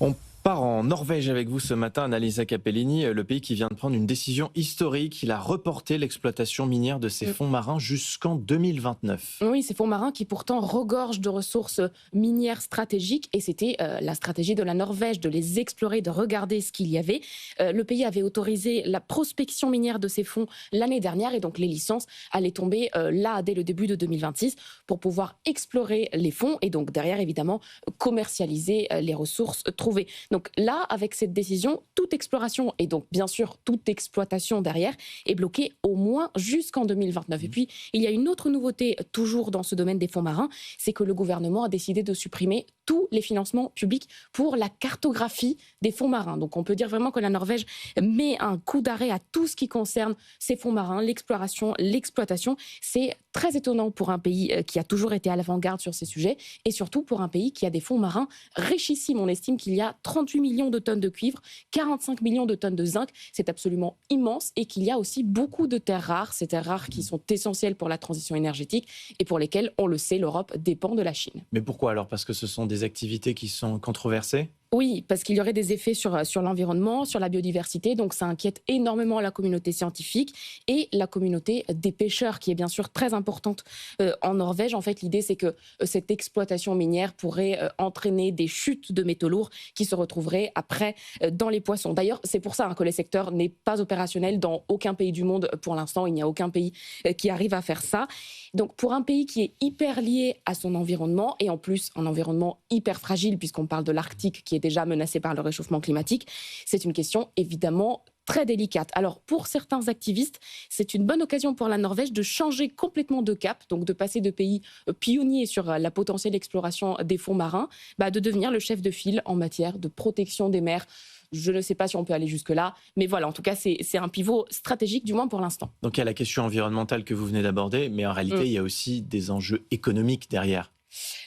On part en Norvège avec vous ce matin, Annalisa Capellini, le pays qui vient de prendre une décision historique. Il a reporté l'exploitation minière de ses fonds marins jusqu'en 2029. Oui, ces fonds marins qui pourtant regorgent de ressources minières stratégiques et c'était la stratégie de la Norvège de les explorer, de regarder ce qu'il y avait. Le pays avait autorisé la prospection minière de ces fonds l'année dernière et donc les licences allaient tomber là dès le début de 2026 pour pouvoir explorer les fonds et donc derrière évidemment commercialiser les ressources trouvées. Donc là, avec cette décision, toute exploration et donc bien sûr toute exploitation derrière est bloquée au moins jusqu'en 2029. Et puis il y a une autre nouveauté toujours dans ce domaine des fonds marins, c'est que le gouvernement a décidé de supprimer tous les financements publics pour la cartographie des fonds marins. Donc on peut dire vraiment que la Norvège met un coup d'arrêt à tout ce qui concerne ces fonds marins, l'exploration, l'exploitation. C'est très étonnant pour un pays qui a toujours été à l'avant-garde sur ces sujets et surtout pour un pays qui a des fonds marins richissimes. On estime qu'il y a 38 millions de tonnes de cuivre, 45 millions de tonnes de zinc. C'est absolument immense et qu'il y a aussi beaucoup de terres rares, ces terres rares qui sont essentielles pour la transition énergétique et pour lesquelles, on le sait, l'Europe dépend de la Chine. Mais pourquoi alors? Parce que ce sont des activités qui sont controversées? Oui, parce qu'il y aurait des effets sur l'environnement, sur la biodiversité, donc ça inquiète énormément la communauté scientifique et la communauté des pêcheurs, qui est bien sûr très importante en Norvège. En fait, l'idée, c'est que cette exploitation minière pourrait entraîner des chutes de métaux lourds qui se retrouveraient après dans les poissons. D'ailleurs, c'est pour ça que le secteur n'est pas opérationnel dans aucun pays du monde pour l'instant. Il n'y a aucun pays qui arrive à faire ça. Donc, pour un pays qui est hyper lié à son environnement, et en plus un environnement hyper fragile, puisqu'on parle de l'Arctique qui est déjà menacé par le réchauffement climatique, c'est une question évidemment très délicate. Alors, pour certains activistes, c'est une bonne occasion pour la Norvège de changer complètement de cap, donc de passer de pays pionniers sur la potentielle exploration des fonds marins, de devenir le chef de file en matière de protection des mers. Je ne sais pas si on peut aller jusque-là, mais voilà, en tout cas, c'est un pivot stratégique, du moins pour l'instant. Donc il y a la question environnementale que vous venez d'aborder, mais en réalité, il y a aussi des enjeux économiques derrière.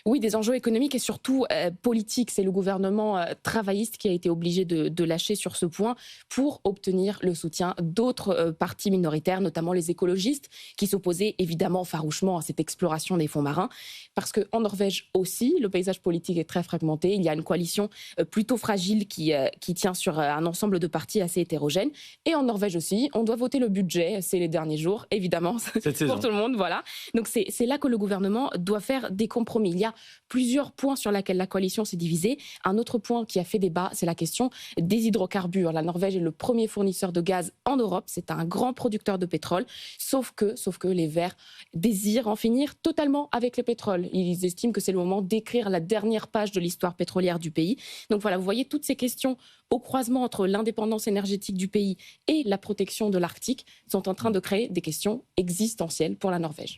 Oui, des enjeux économiques et surtout politiques. C'est le gouvernement travailliste qui a été obligé de lâcher sur ce point pour obtenir le soutien d'autres partis minoritaires, notamment les écologistes, qui s'opposaient évidemment farouchement à cette exploration des fonds marins. Parce qu'en Norvège aussi, le paysage politique est très fragmenté. Il y a une coalition plutôt fragile qui tient sur un ensemble de partis assez hétérogènes. Et en Norvège aussi, on doit voter le budget, c'est les derniers jours, évidemment, Cette saison. pour tout le monde. Voilà. Donc c'est là que le gouvernement doit faire des compromis. Il y a plusieurs points sur lesquels la coalition s'est divisée. Un autre point qui a fait débat, c'est la question des hydrocarbures. La Norvège est le premier fournisseur de gaz en Europe. C'est un grand producteur de pétrole. Sauf que les Verts désirent en finir totalement avec le pétrole. Ils estiment que c'est le moment d'écrire la dernière page de l'histoire pétrolière du pays. Donc voilà, vous voyez toutes ces questions au croisement entre l'indépendance énergétique du pays et la protection de l'Arctique sont en train de créer des questions existentielles pour la Norvège.